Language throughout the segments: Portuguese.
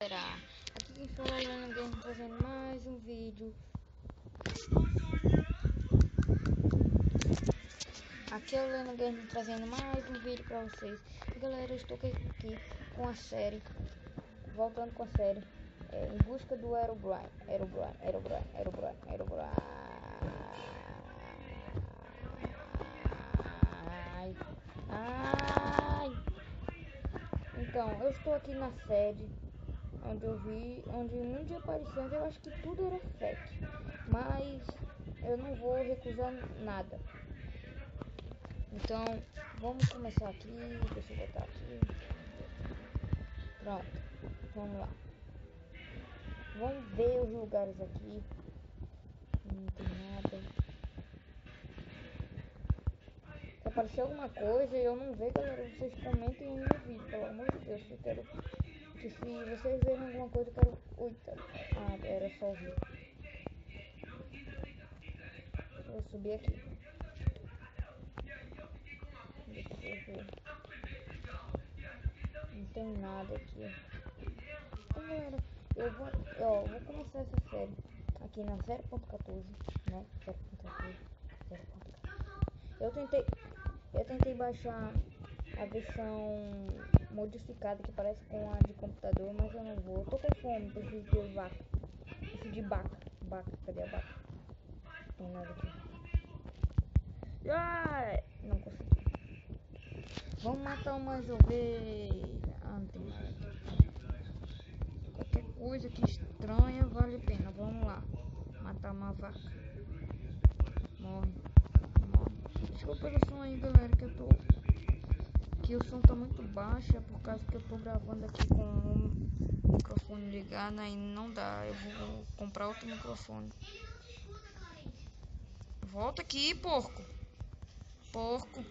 Aqui quem fala é Lana Game trazendo mais um vídeo. Aqui é o Lana Game trazendo mais um vídeo pra vocês. Galera, eu estou aqui com a série, voltando com a série, em busca do Herobrine. Então, eu estou aqui na sede onde um dia apareceu, onde eu acho que tudo era fake, mas eu não vou recusar nada. Então, vamos começar aqui, deixa eu botar aqui, pronto, vamos lá, vamos ver os lugares aqui, não tem nada. Se aparecer alguma coisa e eu não ver, galera, vocês comentem aí no vídeo, pelo amor de Deus, eu quero que se vocês verem alguma coisa, eu quero... Eita, era só ouvir. Vou subir aqui. Deixa eu ver. Não tem nada aqui. Então, galera, eu vou começar essa série aqui na 0.14, né? 0.14. Eu tentei baixar a versão modificada que parece com a de computador, mas eu não vou. Eu tô com fome, preciso de vaca. Preciso de vaca. Cadê a vaca? Não tem nada aqui. Não consegui. Vamos matar umas ovelhas. Não tem nada aqui. Qualquer coisa que estranha vale a pena. Vamos lá. Matar uma vaca. Morre. Desculpa pelo som aí, galera, que o som tá muito baixo, é por causa que eu tô gravando aqui com o microfone ligado, aí não dá. Eu vou comprar outro microfone. Volta aqui, porco. Porco.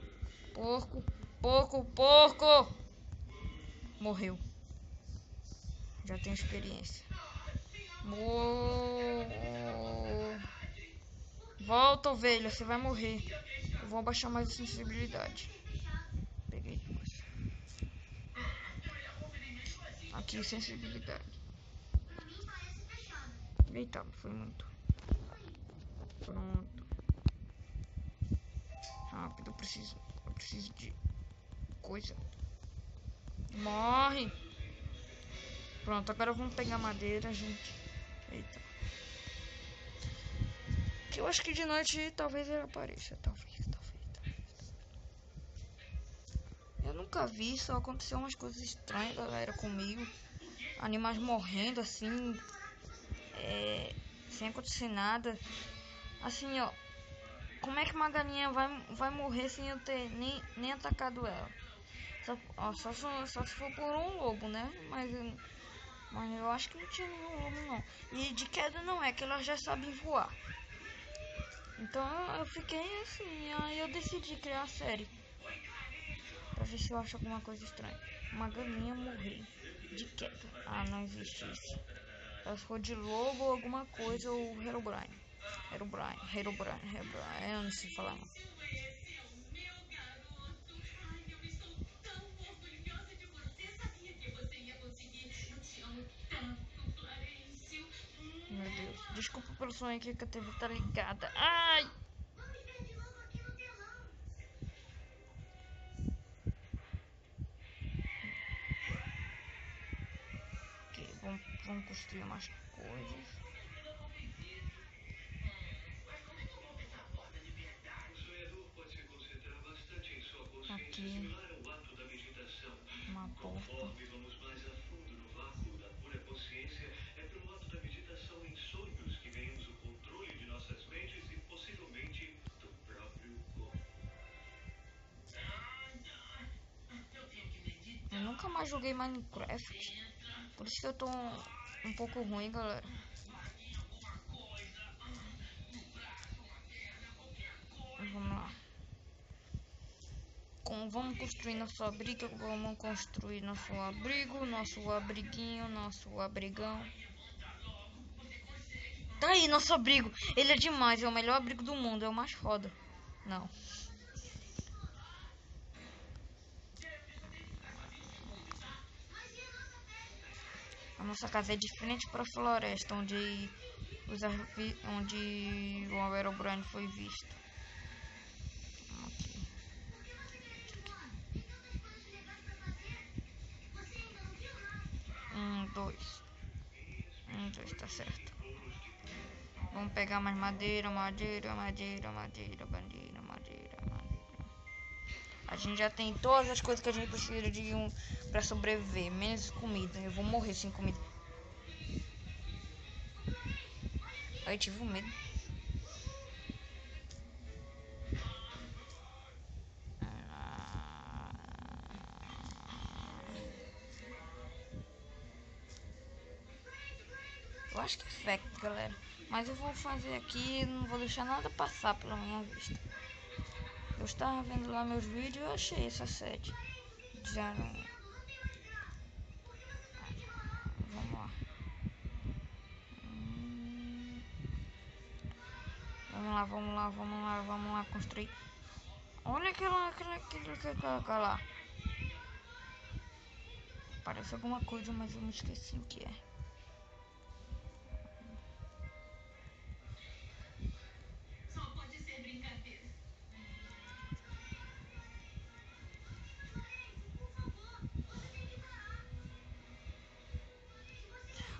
Morreu. Já tenho experiência. Volta, ovelha, você vai morrer. Eu vou abaixar mais a sensibilidade. Peguei duas. Aqui, sensibilidade. Eita, foi muito. Pronto. Rápido, eu preciso de coisa. Morre. Pronto, agora vamos pegar madeira, gente. Eita. Que eu acho que de noite talvez ele apareça. Talvez. Eu nunca vi, só aconteceu umas coisas estranhas, galera, comigo. Animais morrendo assim, sem acontecer nada. Assim, ó. Como é que uma galinha vai morrer sem eu ter nem atacado ela? Só se for por um lobo, né? Mas eu acho que não tinha nenhum lobo, não. E de queda não é, que elas já sabem voar. Então eu fiquei assim, aí eu decidi criar a série. Pra ver se eu acho alguma coisa estranha. Uma galinha morrer de queda. Não existe isso. Se for de lobo ou alguma coisa, ou Herobrine. Eu não sei falar não. Meu Deus. Desculpa pelo som aqui que a TV tá ligada. Ai! Ok, vamos construir umas coisas. Aqui. Uma porta. Eu nunca mais joguei Minecraft. Por isso que eu tô um pouco ruim, galera. Vamos lá. Vamos construir nosso abrigo. Vamos construir nosso abrigo, nosso abriguinho, nosso abrigão. Tá aí nosso abrigo. Ele é demais, é o melhor abrigo do mundo, é o mais foda. Não. A nossa casa é de frente para a floresta, onde o Herobrine foi visto. Aqui. Dois, tá certo. Vamos pegar mais madeira. A gente já tem todas as coisas que a gente precisa pra sobreviver, menos comida. Eu vou morrer sem comida. Aí tive um medo. Eu acho que é fact, galera. Mas eu vou fazer aqui, não vou deixar nada passar pela minha vista. Eu estava vendo lá meus vídeos e eu achei essa sete. Já não... Vamos lá. Vamos lá construir. Olha aquela lá. Parece alguma coisa, mas eu me esqueci o que é.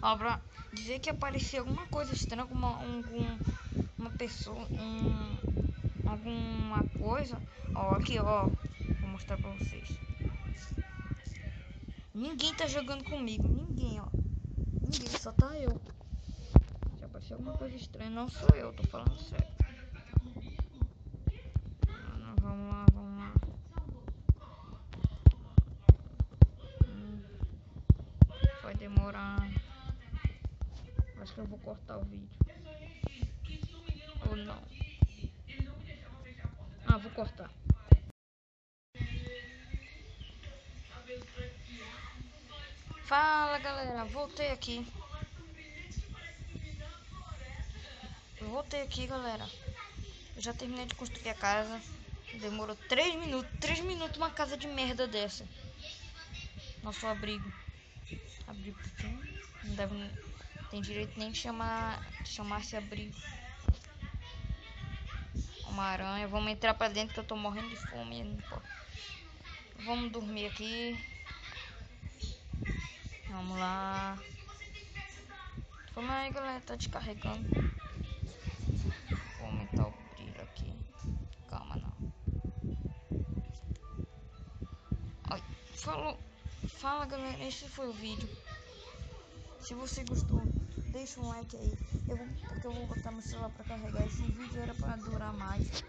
Ó, pra dizer que apareceu alguma coisa estranha, uma pessoa, alguma coisa. Ó, aqui, ó. Vou mostrar pra vocês. Ninguém tá jogando comigo, ninguém, ó. Ninguém, só tá eu. Se aparecer alguma coisa estranha, não sou eu, tô falando sério. Vamos lá. Vai demorar. Acho que eu vou cortar o vídeo. Ou não. Ah, vou cortar. Fala, galera, voltei aqui. Galera. Eu já terminei de construir a casa. Demorou 3 minutos. 3 minutos uma casa de merda dessa. Nosso abrigo. Abrigo não deve... Tem direito nem de chamar-se abrigo. Uma aranha. Vamos entrar pra dentro que eu tô morrendo de fome. Vamos dormir aqui. Vamos lá. Vamos aí, galera. Tá descarregando. Vou aumentar o brilho aqui. Calma, não. Ai, fala, galera. Esse foi o vídeo. Se você gostou, deixa um like aí. Porque eu vou botar meu celular pra carregar. Esse vídeo era pra durar mais.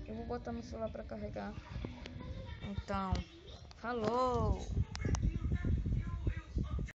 Eu vou botar meu celular pra carregar. Então, falou!